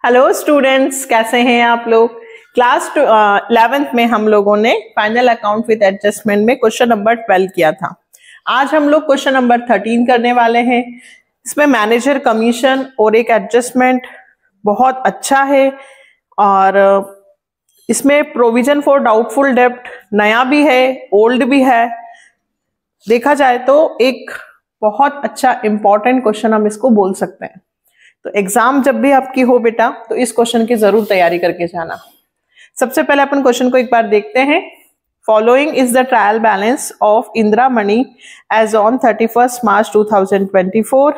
Hello students, कैसे हैं आप लोग। क्लास 11th में हम लोगों ने फाइनल अकाउंट विद एडजस्टमेंट में क्वेश्चन नंबर 12 किया था। आज हम लोग क्वेश्चन नंबर 13 करने वाले हैं। इसमें मैनेजर कमीशन और एक एडजस्टमेंट बहुत अच्छा है और इसमें प्रोविजन फॉर डाउटफुल डेब्ट नया भी है, ओल्ड भी है। देखा जाए तो एक बहुत अच्छा इंपॉर्टेंट क्वेश्चन हम इसको बोल सकते हैं। तो एग्जाम जब भी आपकी हो बेटा तो इस क्वेश्चन की जरूर तैयारी करके जाना। सबसे पहले अपन क्वेश्चन को एक बार देखते हैं। Following is the trial balance of Indira Mani as on 31 March 2024।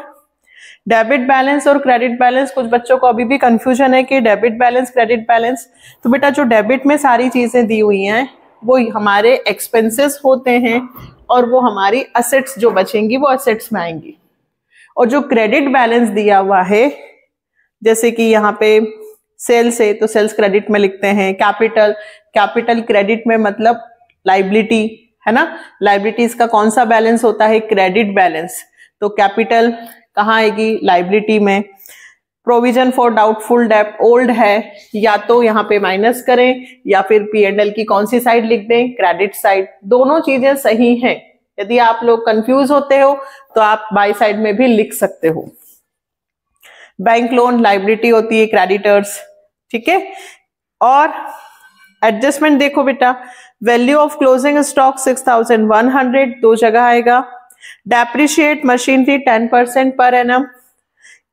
Debit balance और क्रेडिट बैलेंस, कुछ बच्चों को अभी भी कंफ्यूजन है कि डेबिट बैलेंस क्रेडिट बैलेंस। तो बेटा जो डेबिट में सारी चीजें दी हुई हैं वो हमारे एक्सपेंसेस होते हैं और वो हमारी असेट्स जो बचेंगी वो असेट्स में आएंगी। और जो क्रेडिट बैलेंस दिया हुआ है, जैसे कि यहाँ पे सेल्स है तो सेल्स क्रेडिट में लिखते हैं, कैपिटल क्रेडिट में मतलब लाइबिलिटी है ना। लाइबिलिटीज का कौन सा बैलेंस होता है? Credit balance. तो कैपिटल कहाँ आएगी? लाइबिलिटी में। प्रोविजन फॉर डाउटफुल डेब्ट ओल्ड है, या तो यहाँ पे माइनस करें या फिर P&L की कौन सी साइड लिख दें? Credit side. दोनों चीजें सही हैं। यदि आप लोग कंफ्यूज होते हो तो आप बाई साइड में भी लिख सकते हो। बैंक लोन लाइबिलिटी होती है, क्रेडिटर्स, ठीक है। और एडजस्टमेंट देखो बेटा, वैल्यू ऑफ क्लोजिंग स्टॉक 6100 दो जगह आएगा। Depreciate machinery 10% per annum.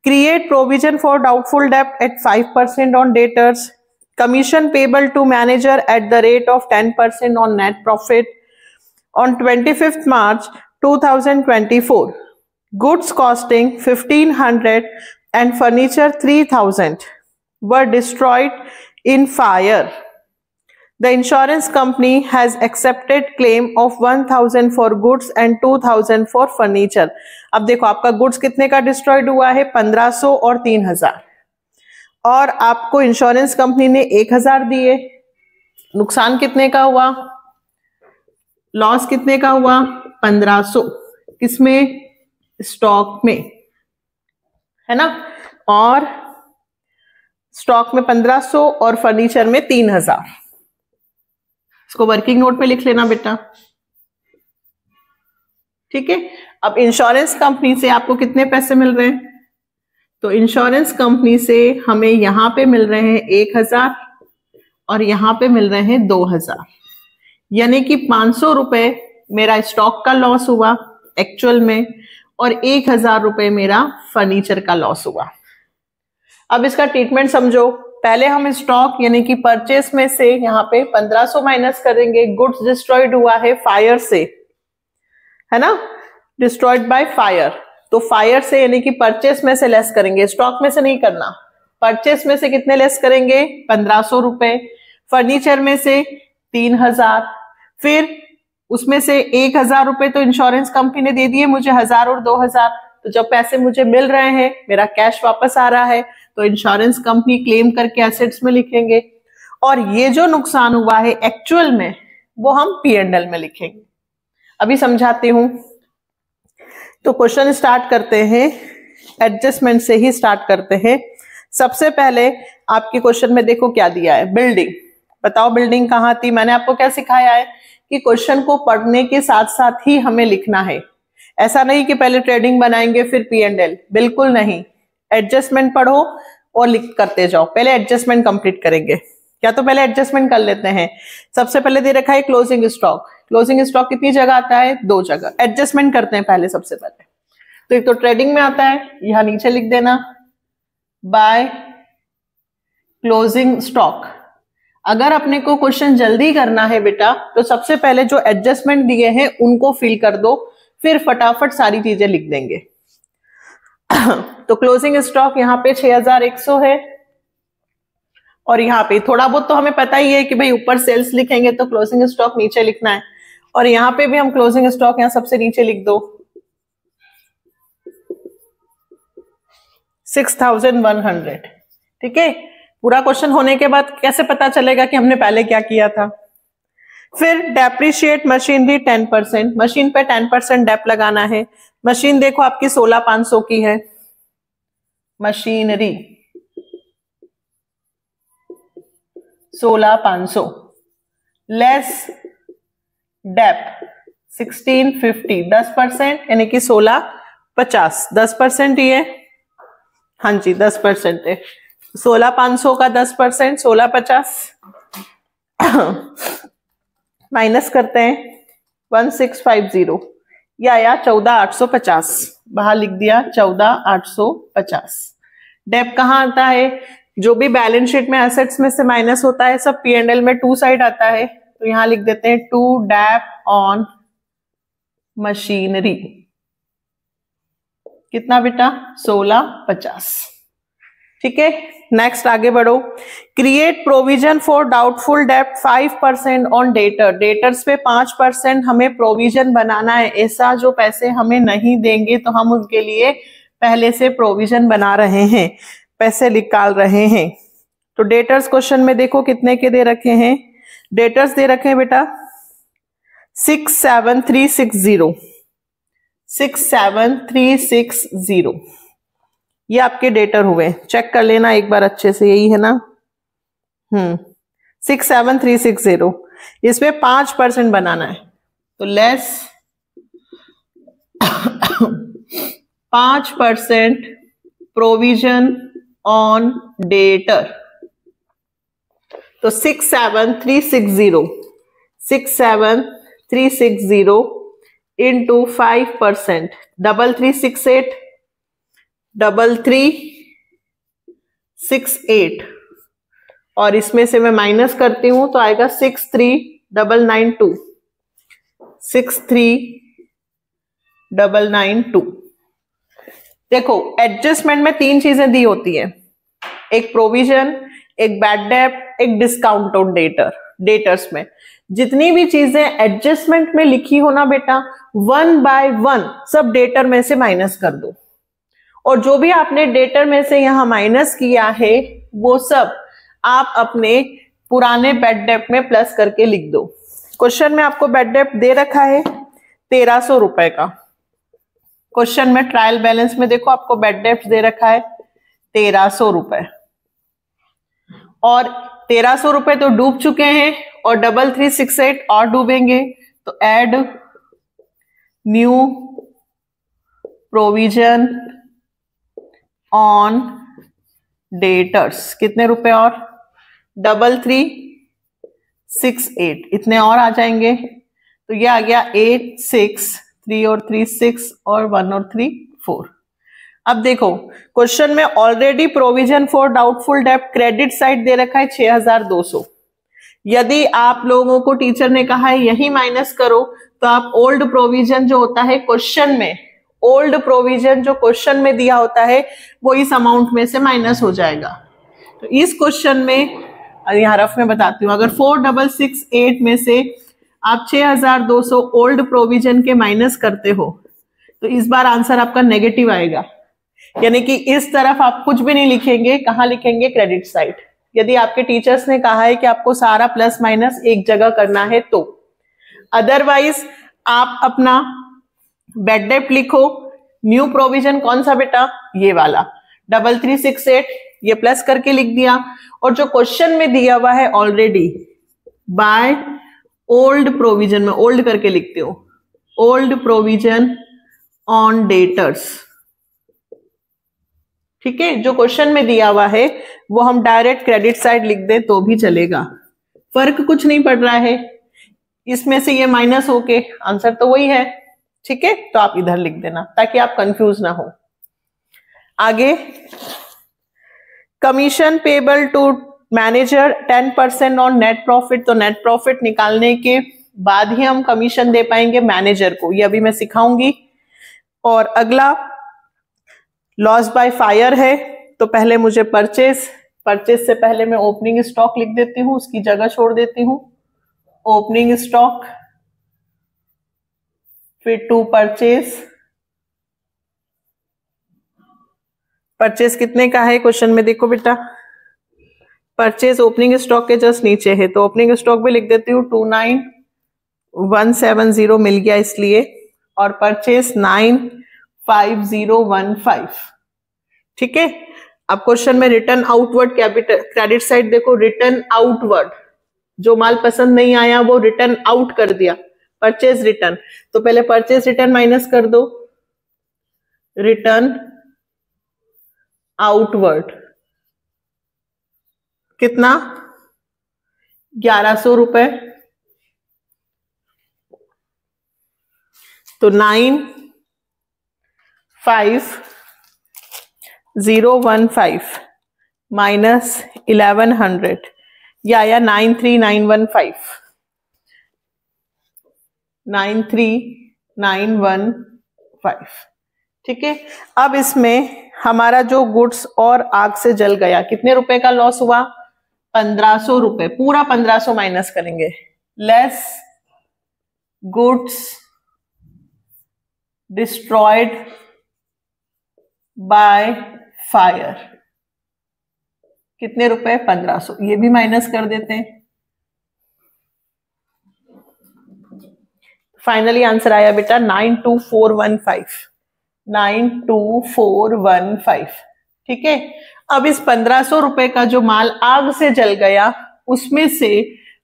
Create provision for doubtful डेब्ट at 5% on debtors. Commission payable to manager at the rate of 10% on net profit. On 25th March 2024, goods costing 1500 and furniture 3000 were destroyed in fire. The insurance company has accepted claim of 1000 for goods and 2000 for furniture. अब देखो आपका goods कितने का destroyed हुआ है? 1500 और 3000, और आपको इंश्योरेंस कंपनी ने 1000 दिए। नुकसान कितने का हुआ? लॉस कितने का हुआ? 1500। किसमें? स्टॉक में, है ना। और स्टॉक में 1500 और फर्नीचर में 3000। इसको वर्किंग नोट में लिख लेना बेटा, ठीक है। अब इंश्योरेंस कंपनी से आपको कितने पैसे मिल रहे हैं? तो इंश्योरेंस कंपनी से हमें यहां पे मिल रहे हैं 1000 और यहां पे मिल रहे हैं 2000, यानी कि 500 रुपए मेरा स्टॉक का लॉस हुआ एक्चुअल में और 1000 रुपए मेरा फर्नीचर का लॉस हुआ। अब इसका ट्रीटमेंट समझो। पहले हम स्टॉक यानी कि परचेस में से यहाँ पे 1500 माइनस करेंगे। गुड्स डिस्ट्रॉयड हुआ है फायर से, है ना, डिस्ट्रॉयड बाय फायर। तो फायर से यानी कि परचेस में से लेस करेंगे, स्टॉक में से नहीं करना। परचेस में से कितने लेस करेंगे? 1500 रुपए। फर्नीचर में से 3000, फिर उसमें से 1000 रुपए तो इंश्योरेंस कंपनी ने दे दिए मुझे, 1000 और 2000। तो जब पैसे मुझे मिल रहे हैं, मेरा कैश वापस आ रहा है, तो इंश्योरेंस कंपनी क्लेम करके एसेट्स में लिखेंगे। और ये जो नुकसान हुआ है एक्चुअल में वो हम P&L में लिखेंगे। अभी समझाती हूं। तो क्वेश्चन स्टार्ट करते हैं, एडजस्टमेंट से ही स्टार्ट करते हैं। सबसे पहले आपके क्वेश्चन में देखो क्या दिया है, बिल्डिंग। बताओ बिल्डिंग कहाँ थी? मैंने आपको क्या सिखाया है कि क्वेश्चन को पढ़ने के साथ साथ ही हमें लिखना है। ऐसा नहीं कि पहले ट्रेडिंग बनाएंगे फिर P&L, बिल्कुल नहीं। एडजस्टमेंट पढ़ो और लिख करते जाओ। पहले एडजस्टमेंट कंप्लीट करेंगे, क्या तो पहले एडजस्टमेंट कर लेते हैं। सबसे पहले दे रखा है क्लोजिंग स्टॉक। क्लोजिंग स्टॉक कितनी जगह आता है? 2 जगह। एडजस्टमेंट करते हैं पहले। सबसे पहले तो एक तो ट्रेडिंग में आता है, यहां नीचे लिख देना बाय क्लोजिंग स्टॉक। अगर अपने को क्वेश्चन जल्दी करना है बेटा तो सबसे पहले जो एडजस्टमेंट दिए हैं उनको फिल कर दो, फिर फटाफट सारी चीजें लिख देंगे। तो क्लोजिंग स्टॉक यहाँ पे 6100 है, और यहाँ पे थोड़ा बहुत तो हमें पता ही है कि भाई ऊपर सेल्स लिखेंगे तो क्लोजिंग स्टॉक नीचे लिखना है, और यहाँ पे भी हम क्लोजिंग स्टॉक यहाँ सबसे नीचे लिख दो 6100, ठीक है। पूरा क्वेश्चन होने के बाद कैसे पता चलेगा कि हमने पहले क्या किया था? फिर डेप्रिशिएट मशीनरी 10%। मशीन पे 10% डेप लगाना है। मशीन देखो आपकी 16500 की है मशीनरी, 16,500 लेस डेप 1650 10% यानी कि 16,50 10% ही है। हाँ जी 10% है। 16,500 का 10% 16,50 माइनस करते हैं 1650 या 14,850 बाहर लिख दिया 14,850। डेप कहाँ आता है? जो भी बैलेंस शीट में एसेट्स में से माइनस होता है सब P&L में टू साइड आता है, तो यहां लिख देते हैं टू डेप ऑन मशीनरी। कितना बेटा? 16,50। ठीक है, नेक्स्ट आगे बढ़ो। Create provision for doubtful date 5% on debtor. Debtors पे 5% हमें प्रोविजन बनाना है। ऐसा जो पैसे हमें नहीं देंगे तो हम उनके लिए पहले से प्रोविजन बना रहे हैं, पैसे निकाल रहे हैं। तो डेटर्स क्वेश्चन में देखो कितने के दे रखे हैं। डेटर्स दे रखे हैं बेटा 67360 67360। ये आपके डेटर हुए, चेक कर लेना एक बार अच्छे से, यही है ना। 67360 इसमें 5% बनाना है, तो लेस 5% प्रोविजन ऑन डेटर। तो 67360 इंटू 5%, 3368 3368 और इसमें से मैं माइनस करती हूं तो आएगा 63992 63992। देखो एडजस्टमेंट में 3 चीजें दी होती है, एक प्रोविजन, एक बैड डेट, एक डिस्काउंट ऑन डेटर। डेटर्स में जितनी भी चीजें एडजस्टमेंट में लिखी हो ना बेटा, 1 बाय 1 सब डेटर में से माइनस कर दो, और जो भी आपने डेटर में से यहां माइनस किया है वो सब आप अपने पुराने बैड डेट में प्लस करके लिख दो। क्वेश्चन में आपको बैड डेट दे रखा है 1300 रुपए का। क्वेश्चन में ट्रायल बैलेंस में देखो आपको बैड डेट दे रखा है 1300 रुपए, और 1300 रुपए तो डूब चुके हैं और 3368 और डूबेंगे, तो add new provision on debtors. कितने रुपए और? 3368, इतने और आ जाएंगे, तो ये आ गया 8 6 3 और 3 6 और 1 और 3 4। अब देखो क्वेश्चन में already provision for doubtful debt credit side दे रखा है 6200। यदि आप लोगों को टीचर ने कहा है यही माइनस करो, तो आप ओल्ड प्रोविजन जो होता है क्वेश्चन में, ओल्ड प्रोविजन जो क्वेश्चन में दिया होता है वो इस अमाउंट में से माइनस हो जाएगा। तो इस क्वेश्चन में यहाँ रफ में बताती हूँ, अगर 4668 में से आप 6200 ओल्ड प्रोविजन के माइनस करते हो तो इस बार आंसर आपका नेगेटिव आएगा, यानी कि इस तरफ आप कुछ भी नहीं लिखेंगे। कहाँ लिखेंगे? Credit side. यदि आपके टीचर्स ने कहा है कि आपको सारा प्लस माइनस एक जगह करना है तो, अदरवाइज आप अपना बैड डेट लिखो। न्यू प्रोविजन कौन सा बेटा? ये वाला 3368, ये प्लस करके लिख दिया, और जो क्वेश्चन में दिया हुआ है ऑलरेडी बाय ओल्ड प्रोविजन में ओल्ड करके लिखते हो, ओल्ड प्रोविजन ऑन डेटर्स। ठीक है, जो क्वेश्चन में दिया हुआ है वो हम डायरेक्ट क्रेडिट साइड लिख दें तो भी चलेगा, फर्क कुछ नहीं पड़ रहा है। इसमें से ये माइनस होके आंसर तो वही है। ठीक है, तो आप इधर लिख देना ताकि आप कंफ्यूज ना हो। आगे commission payable to manager 10% on net profit. तो नेट प्रॉफिट निकालने के बाद ही हम कमीशन दे पाएंगे मैनेजर को, ये अभी मैं सिखाऊंगी। और अगला लॉस बाय फायर है, तो पहले मुझे परचेज से पहले मैं ओपनिंग स्टॉक लिख देती हूँ, उसकी जगह छोड़ देती हूँ ओपनिंग स्टॉक, फिर टू परचेज कितने का है क्वेश्चन में देखो बेटा, परचेज ओपनिंग स्टॉक के जस्ट नीचे है, तो ओपनिंग स्टॉक भी लिख देती हूँ 29170 मिल गया इसलिए, और परचेज 95015। ठीक है, अब क्वेश्चन में return outward capital credit side देखो, रिटर्न आउटवर्ड, जो माल पसंद नहीं आया वो रिटर्न आउट कर दिया, परचेज रिटर्न। तो पहले परचेज रिटर्न माइनस कर दो, रिटर्न आउटवर्ड कितना 1100 रुपए, तो 95015 माइनस 1100 या 93915 93915। ठीक है, अब इसमें हमारा जो गुड्स और आग से जल गया, कितने रुपए का लॉस हुआ 1500 रुपए, पूरा 1500 माइनस करेंगे, less goods destroyed by fire, कितने रुपए 1500, ये भी माइनस कर देते हैं। फाइनली आंसर आया बेटा 92415, 92415। ठीक है, अब इस 1500 रुपए का जो माल आग से जल गया उसमें से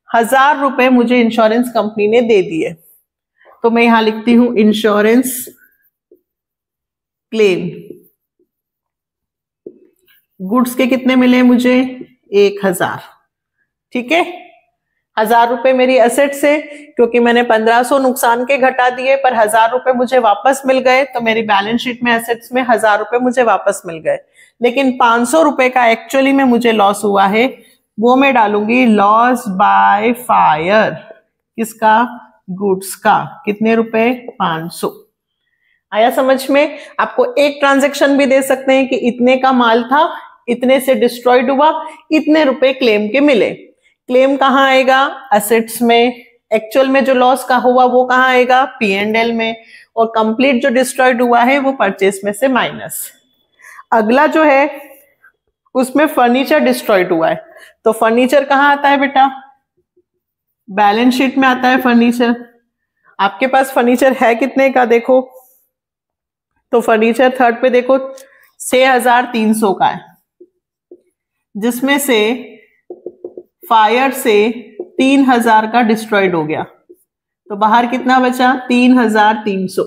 1000 रुपए मुझे इंश्योरेंस कंपनी ने दे दिए, तो मैं यहां लिखती हूं इंश्योरेंस क्लेम। गुड्स के कितने मिले मुझे 1000। ठीक है, 1000 रुपए मेरी एसेट से, क्योंकि मैंने 1500 नुकसान के घटा दिए पर 1000 रुपए मुझे वापस मिल गए, तो मेरी बैलेंस शीट में एसेट्स में 1000 रुपए मुझे वापस मिल गए। लेकिन 500 रुपए का एक्चुअली में मुझे लॉस हुआ है, वो मैं डालूंगी लॉस बाय फायर, किसका गुड्स का, कितने रुपए 500। आया समझ में? आपको एक ट्रांजैक्शन भी दे सकते हैं कि इतने का माल था, इतने से डिस्ट्रॉयड हुआ, इतने रुपए क्लेम के मिले। क्लेम कहां आएगा एसेट्स में, एक्चुअल में जो लॉस का हुआ वो कहां आएगा P&L में, और कंप्लीट जो डिस्ट्रॉयड हुआ है वो परचेस में से माइनस। अगला जो है उसमें फर्नीचर डिस्ट्रॉयड हुआ है, तो फर्नीचर कहां आता है बेटा, बैलेंस शीट में आता है फर्नीचर। आपके पास फर्नीचर है कितने का देखो, तो फर्नीचर थर्ड पे देखो 6300 का है, जिसमें से फायर से 3000 का डिस्ट्रॉयड हो गया, तो बाहर कितना बचा 3300।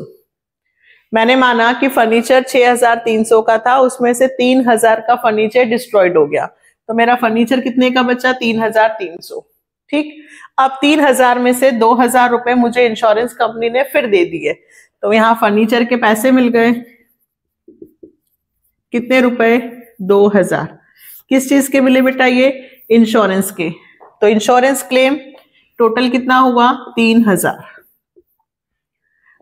मैंने माना कि फर्नीचर 6300 का था, उसमें से 3000 का फर्नीचर डिस्ट्रॉयड हो गया, तो मेरा फर्नीचर कितने का बचा 3300। ठीक, अब 3000 में से 2000 रुपए मुझे इंश्योरेंस कंपनी ने फिर दे दिए, तो यहां फर्नीचर के पैसे मिल गए, कितने रुपए 2000। किस चीज के मिले बेटा ये, इंश्योरेंस के, तो इंश्योरेंस क्लेम टोटल कितना हुआ 3000।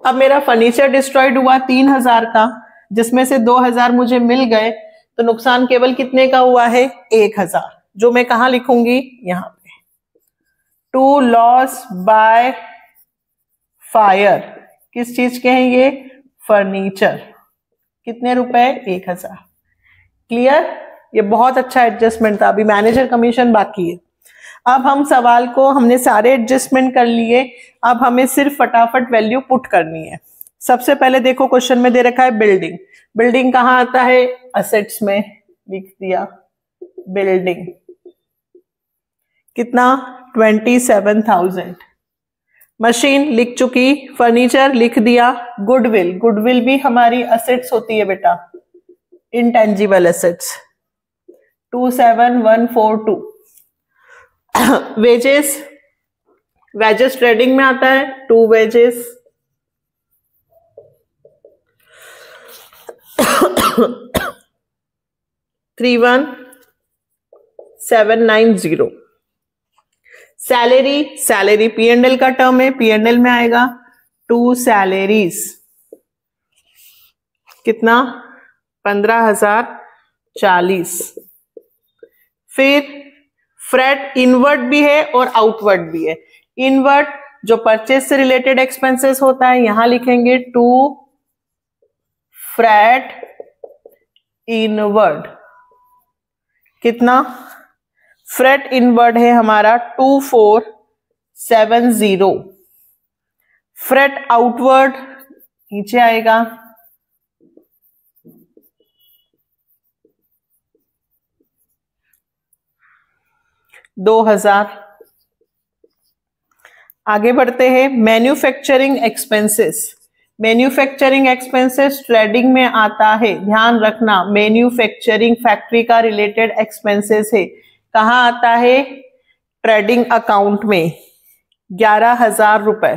अब मेरा फर्नीचर डिस्ट्रॉयड हुआ 3000 का, जिसमें से 2000 मुझे मिल गए, तो नुकसान केवल कितने का हुआ है 1000, जो मैं कहां लिखूंगी यहां पे, टू लॉस बाय फायर, किस चीज के हैं ये फर्नीचर, कितने रुपए 1000। क्लियर? ये बहुत अच्छा एडजस्टमेंट था, अभी मैनेजर कमीशन बाकी है। अब हम सवाल को, हमने सारे एडजस्टमेंट कर लिए, अब हमें सिर्फ फटाफट वैल्यू पुट करनी है। सबसे पहले देखो क्वेश्चन में दे रखा है बिल्डिंग, बिल्डिंग कहां आता है असेट्स में, लिख दिया बिल्डिंग, कितना 27000। मशीन लिख चुकी, फर्नीचर लिख दिया, गुडविल, गुडविल भी हमारी असेट्स होती है बेटा, intangible assets 27142। Wages, wages trading में आता है 2 वेजेस, 31790। सैलरी, सैलरी P&L का टर्म है, P&L में आएगा 2 सैलरीज, कितना 15040। फिर फ्रेट इनवर्ड भी है और आउटवर्ड भी है। इनवर्ड जो परचेज से रिलेटेड एक्सपेंसेस होता है, यहां लिखेंगे 2 फ्रेट इनवर्ड, कितना फ्रेट इनवर्ड है हमारा 2470। फ्रेट आउटवर्ड नीचे आएगा 2000। आगे बढ़ते हैं, manufacturing expenses. Manufacturing expenses trading में आता है, ध्यान रखना, मैन्युफैक्चरिंग फैक्ट्री का रिलेटेड एक्सपेंसेस है। कहाँ आता है? ट्रेडिंग अकाउंट में, 11,000 रुपए।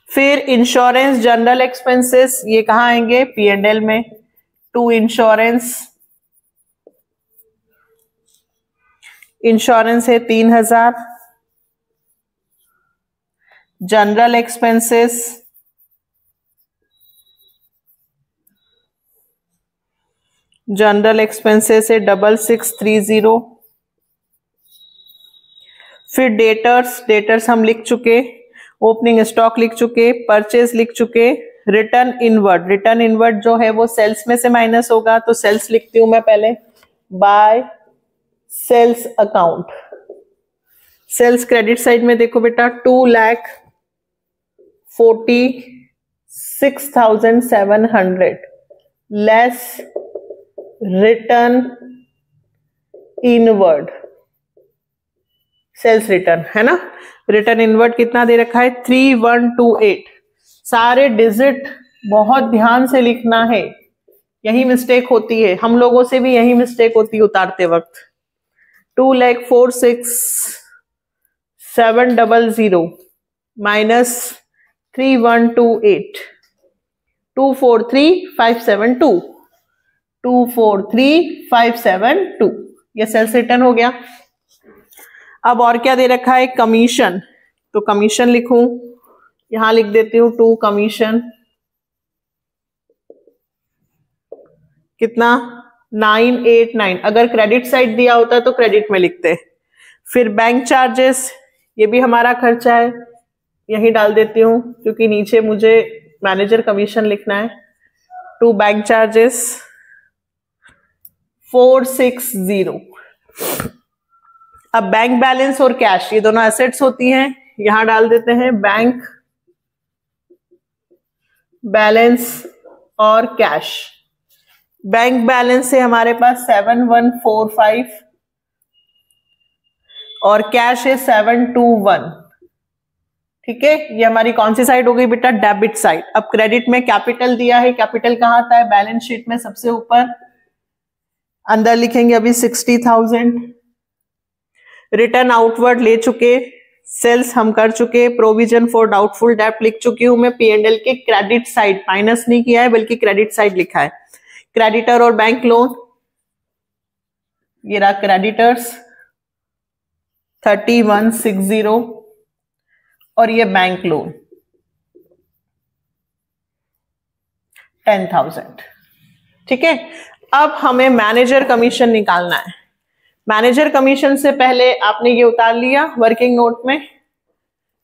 फिर इंश्योरेंस जनरल एक्सपेंसेस, ये कहाँ आएंगे? P&L में। टू इंश्योरेंस, इंश्योरेंस है 3,000। जनरल एक्सपेंसेस, जनरल एक्सपेंसेस है 6630। फिर डेटर्स, डेटर्स हम लिख चुके, ओपनिंग स्टॉक लिख चुके, परचेज लिख चुके, रिटर्न इनवर्ड, रिटर्न इनवर्ड जो है वो सेल्स में से माइनस होगा, तो सेल्स लिखती हूं मैं पहले, by sales account. Sales credit side में देखो बेटा, 2,46,700 less return inward, sales return है ना। रिटर्न इनवर्ड कितना दे रखा है? 3128। सारे डिजिट बहुत ध्यान से लिखना है, यही मिस्टेक होती है, हम लोगों से भी यही मिस्टेक होती है उतारते वक्त। 2,46,700 माइनस 3128, 243,572, 243,572, ये सेल्स रिटर्न हो गया। अब और क्या दे रखा है? कमीशन, तो कमीशन लिखूं, यहां लिख देती हूं 2 कमीशन, कितना? 989। अगर क्रेडिट साइड दिया होता तो क्रेडिट में लिखते। फिर बैंक चार्जेस, ये भी हमारा खर्चा है, यही डाल देती हूं क्योंकि नीचे मुझे मैनेजर कमीशन लिखना है। 2 बैंक चार्जेस 460। अब बैंक बैलेंस और कैश, ये दोनों एसेट्स होती हैं, यहां डाल देते हैं बैंक बैलेंस और कैश। बैंक बैलेंस है हमारे पास 7145 और कैश है 721। ठीक है, ये हमारी कौन सी साइड हो गई बेटा? Debit side. अब क्रेडिट में कैपिटल दिया है, कैपिटल कहां आता है? बैलेंस शीट में सबसे ऊपर, अंदर लिखेंगे अभी 60,000। रिटर्न आउटवर्ड ले चुके, सेल्स हम कर चुके, प्रोविजन फॉर डाउटफुल डेब्ट लिख चुकी हूं मैं। P&L के क्रेडिट साइड, माइनस नहीं किया है बल्कि क्रेडिट साइड लिखा है। क्रेडिटर और बैंक लोन, ये रहा क्रेडिटर्स 3160 और ये बैंक लोन 10,000। ठीक है, अब हमें मैनेजर कमीशन निकालना है। मैनेजर कमीशन से पहले आपने ये उतार लिया वर्किंग नोट में,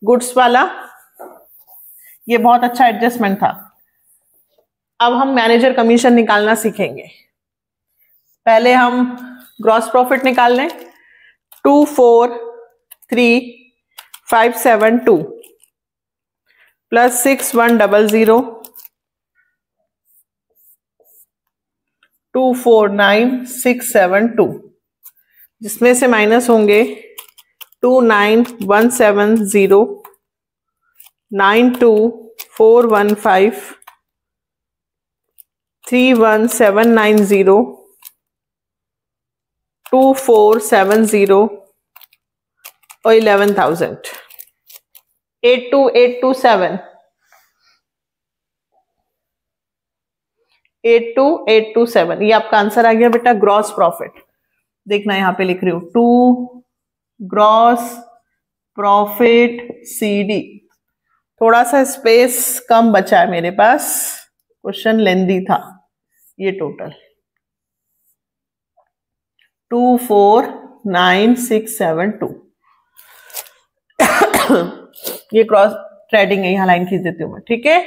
गुड्स वाला, ये बहुत अच्छा एडजस्टमेंट था। अब हम मैनेजर कमीशन निकालना सीखेंगे। पहले हम ग्रॉस प्रॉफिट निकाल लें, 243,572 प्लस 6100 249,672, जिसमें से माइनस होंगे 29,170 92,415 31790 2470 और 11,000। 82827 82827, ये आपका आंसर आ गया बेटा ग्रॉस प्रॉफिट। देखना यहां पे लिख रही हूं 2 ग्रॉस प्रॉफिट CD। थोड़ा सा स्पेस कम बचा है मेरे पास, क्वेश्चन लेंदी था। ये टोटल 249,672 ये क्रॉस ट्रेडिंग है, यहां लाइन खींच देती हूं मैं। ठीक है,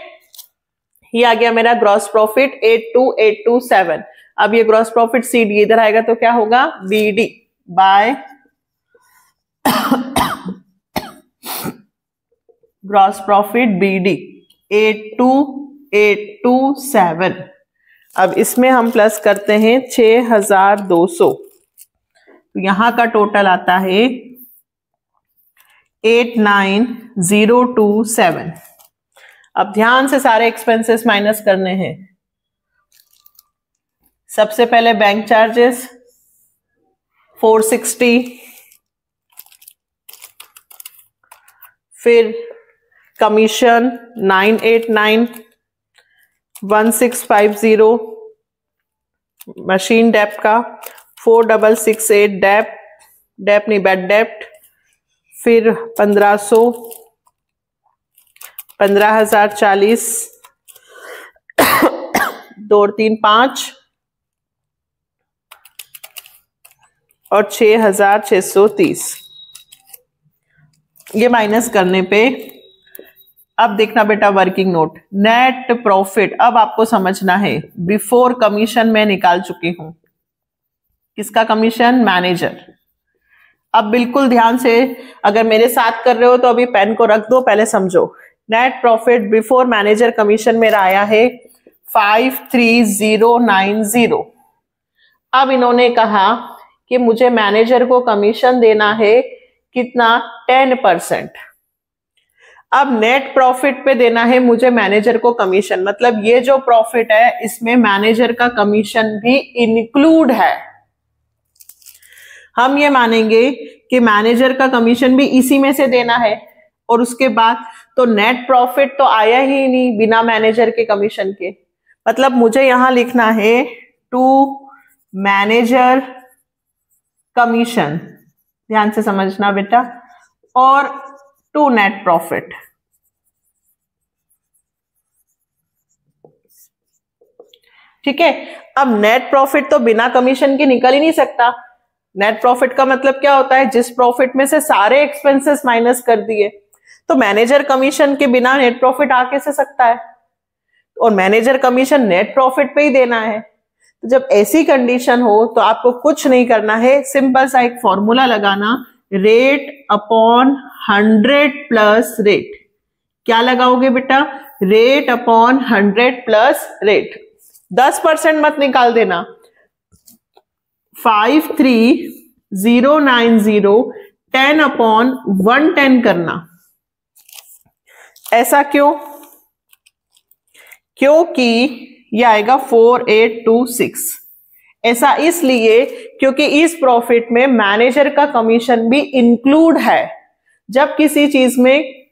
ये आ गया मेरा ग्रॉस प्रॉफिट 82827। अब ये ग्रॉस प्रॉफिट CD इधर आएगा तो क्या होगा? BD by gross profit BD 82827। अब इसमें हम प्लस करते हैं 6,200 तो यहां का टोटल आता है 89027। अब ध्यान से सारे एक्सपेंसेस माइनस करने हैं। सबसे पहले बैंक चार्जेस 460, फिर कमीशन 989, 1650 मशीन डेप्ट का, 4668 डेप्ट नहीं बैड डेप्ट, फिर 1500, 15,040, 235 और 6,630। ये माइनस करने पे अब देखना बेटा वर्किंग नोट, नेट प्रॉफिट अब आपको समझना है। बिफोर कमीशन मैं निकाल चुकी हूं। किसका कमीशन? मैनेजर। अब बिल्कुल ध्यान से अगर मेरे साथ कर रहे हो तो अभी पेन को रख दो, पहले समझो। Net profit before manager commission मेरा आया है 53090। अब इन्होंने कहा कि मुझे मैनेजर को कमीशन देना है कितना? 10%। अब नेट प्रॉफिट पे देना है मुझे मैनेजर को कमीशन, मतलब ये जो प्रॉफिट है इसमें मैनेजर का कमीशन भी इंक्लूड है। हम ये मानेंगे कि मैनेजर का कमीशन भी इसी में से देना है, और उसके बाद तो नेट प्रॉफिट तो आया ही नहीं बिना मैनेजर के कमीशन के। मतलब मुझे यहां लिखना है टू मैनेजर कमीशन, ध्यान से समझना बेटा, और टू नेट प्रॉफिट। ठीक है। अब नेट प्रॉफिट तो बिना कमीशन के निकल ही नहीं सकता। नेट प्रॉफिट का मतलब क्या होता है? जिस प्रॉफिट में से सारे एक्सपेंसेस माइनस कर दिए। तो मैनेजर कमीशन के बिना नेट प्रॉफिट आ कैसे सकता है? और मैनेजर कमीशन नेट प्रॉफिट पे ही देना है। तो जब ऐसी कंडीशन हो तो आपको कुछ नहीं करना है, सिंपल सा एक फॉर्मूला लगाना, रेट अपॉन 100 प्लस रेट। क्या लगाओगे बेटा? Rate upon 100 plus rate. 10% मत निकाल देना। 53090 10 अपॉन 110 करना। ऐसा क्यों? क्योंकि यह आएगा 4826। ऐसा इसलिए क्योंकि इस प्रॉफिट में मैनेजर का कमीशन भी इंक्लूड है। जब किसी चीज में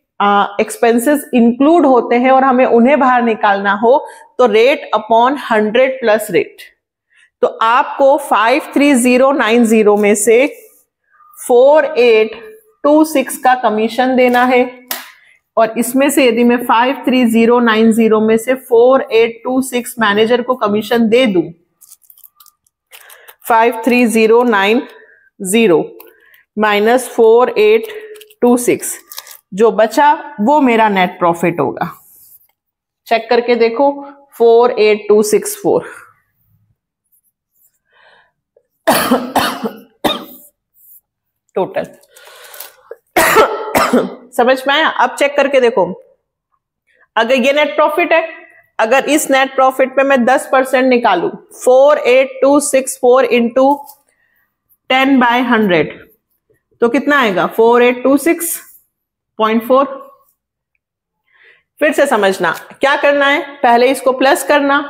एक्सपेंसेस इंक्लूड होते हैं और हमें उन्हें बाहर निकालना हो तो रेट अपॉन 100 प्लस रेट। तो आपको 53090 में से 4826 का कमीशन देना है, और इसमें से यदि मैं 53090 में से 4826 मैनेजर को कमीशन दे दूं, 53090 माइनस 4826, जो बचा वो मेरा नेट प्रॉफिट होगा। चेक करके देखो, 48264। टोटल समझ में आया? अब चेक करके देखो, अगर ये नेट प्रॉफिट है, अगर इस नेट प्रॉफिट पे मैं 10% निकालू, 4826 इंटू 10/100 तो कितना आएगा? 4826.4। फिर से समझना, क्या करना है? पहले इसको प्लस करना,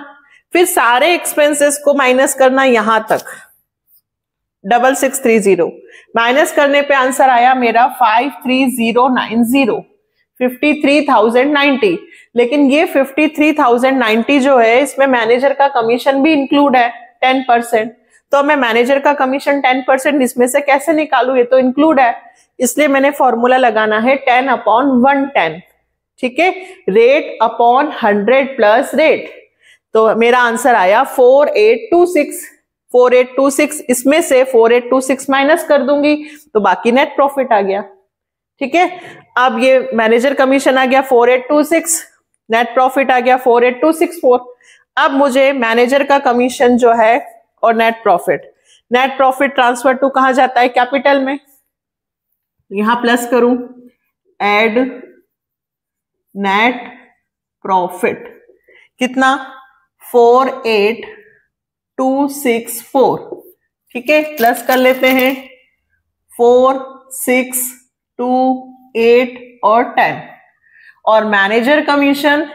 फिर सारे एक्सपेंसेस को माइनस करना यहां तक, 6630 माइनस करने पे आंसर आया मेरा 53090, 53,090। लेकिन ये 53,090 जो है इसमें मैनेजर का कमीशन भी इंक्लूड है 10%। तो मैं मैनेजर का कमीशन 10% इसमें से कैसे निकालू? ये तो इंक्लूड है, इसलिए मैंने फॉर्मूला लगाना है 10 अपॉन 110। ठीक है, रेट अपॉन 100 प्लस रेट। तो मेरा आंसर आया 4826। 4826 इसमें से 4826 माइनस कर दूंगी तो बाकी नेट प्रॉफिट आ गया। ठीक है, अब ये मैनेजर कमीशन आ गया 4826, नेट प्रॉफिट आ गया 48264। अब मुझे मैनेजर का कमीशन जो है और नेट प्रॉफिट ट्रांसफर टू कहां जाता है? कैपिटल में। यहां प्लस करूं, एड नेट प्रॉफिट कितना? 48264 ठीक है, प्लस कर लेते हैं 4, 6, 2, 8 और 10। और मैनेजर कमीशन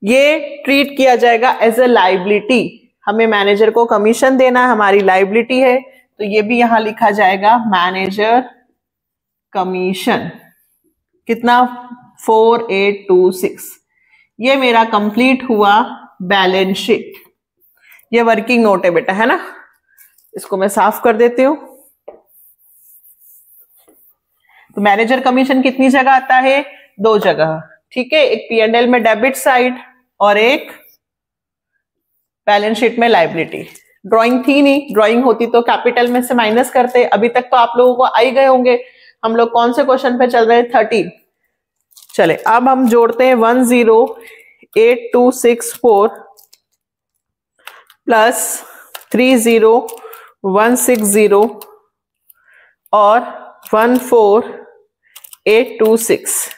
ये ट्रीट किया जाएगा एज ए लाइबिलिटी, हमें मैनेजर को कमीशन देना हमारी लाइबिलिटी है, तो ये भी यहां लिखा जाएगा मैनेजर कमीशन। कितना? 4826। ये मेरा कंप्लीट हुआ बैलेंस शीट। ये वर्किंग नोट है बेटा, है ना, इसको मैं साफ कर देती हूं। तो मैनेजर कमीशन कितनी जगह आता है? 2 जगह, ठीक है, एक P&L में डेबिट साइड और एक बैलेंस शीट में लाइबिलिटी। ड्राइंग थी नहीं, ड्राइंग होती तो कैपिटल में से माइनस करते। अभी तक तो आप लोगों को आ ही गए होंगे। हम लोग कौन से क्वेश्चन पे चल रहे हैं? 13। चले अब हम जोड़ते हैं 108264 प्लस 30160 और 14826,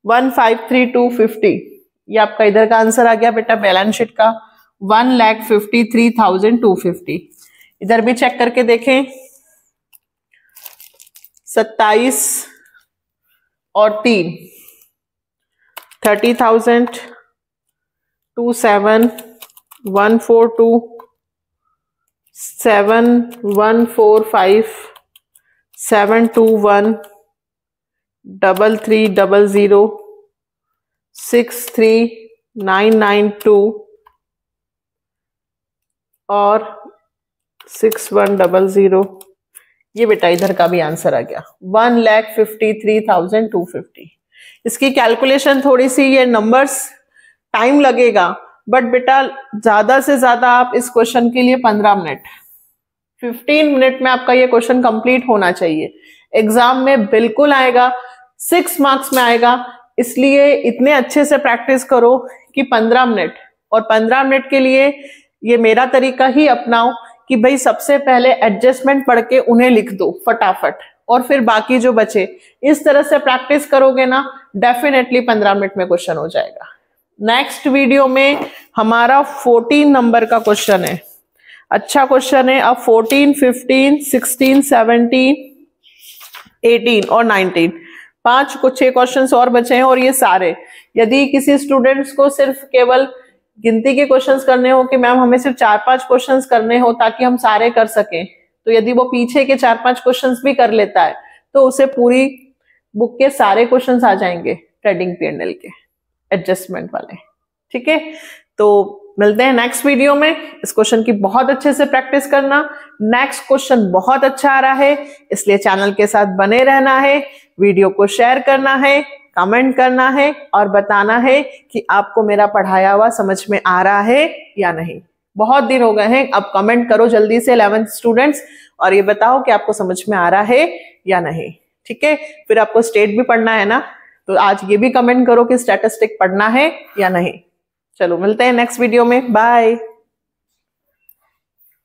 153250। ये आपका इधर का आंसर आ गया बेटा बैलेंस शीट का, 1,53,250। इधर भी चेक करके देखें, 27 और 3, 30,000, 27,142, 7,145, 721, 3,300, 6,3,992 और 6,100। ये बेटा इधर का भी आंसर आ गया 1,53,250। इसकी कैलकुलेशन थोड़ी सी, ये नंबर्स टाइम लगेगा, बट बेटा ज्यादा से ज्यादा आप इस क्वेश्चन के लिए 15 मिनट, 15 मिनट में आपका ये क्वेश्चन कंप्लीट होना चाहिए। एग्जाम में बिल्कुल आएगा, 6 मार्क्स में आएगा, इसलिए इतने अच्छे से प्रैक्टिस करो कि 15 मिनट। और 15 मिनट के लिए ये मेरा तरीका ही अपनाओ कि भाई सबसे पहले एडजस्टमेंट पढ़ के उन्हें लिख दो फटाफट, और फिर बाकी जो बचे इस तरह से प्रैक्टिस करोगे ना, डेफिनेटली 15 मिनट में क्वेश्चन हो जाएगा। नेक्स्ट वीडियो में हमारा 14 नंबर का क्वेश्चन है, अच्छा क्वेश्चन है। अब 14, 15, 16, 17, 18 और 19, 6 क्वेश्चंस और बचे हैं। और ये सारे, यदि किसी स्टूडेंट्स को सिर्फ केवल गिनती के क्वेश्चंस करने हो कि मैम हमें सिर्फ 4-5 क्वेश्चंस करने हो ताकि हम सारे कर सकें, तो यदि वो पीछे के 4-5 क्वेश्चंस भी कर लेता है तो उसे पूरी बुक के सारे क्वेश्चंस आ जाएंगे ट्रेडिंग P&L के एडजस्टमेंट वाले, ठीक है। तो मिलते हैं नेक्स्ट वीडियो में। इस क्वेश्चन की बहुत अच्छे से प्रैक्टिस करना। नेक्स्ट क्वेश्चन बहुत अच्छा आ रहा है, इसलिए चैनल के साथ बने रहना है, वीडियो को शेयर करना है, कमेंट करना है और बताना है कि आपको मेरा पढ़ाया हुआ समझ में आ रहा है या नहीं। बहुत दिन हो गए हैं, अब कमेंट करो जल्दी से 11th स्टूडेंट्स, और ये बताओ कि आपको समझ में आ रहा है या नहीं, ठीक है। फिर आपको स्टेट भी पढ़ना है ना, तो आज ये भी कमेंट करो कि स्टैटिस्टिक पढ़ना है या नहीं। चलो मिलते हैं नेक्स्ट वीडियो में, बाय।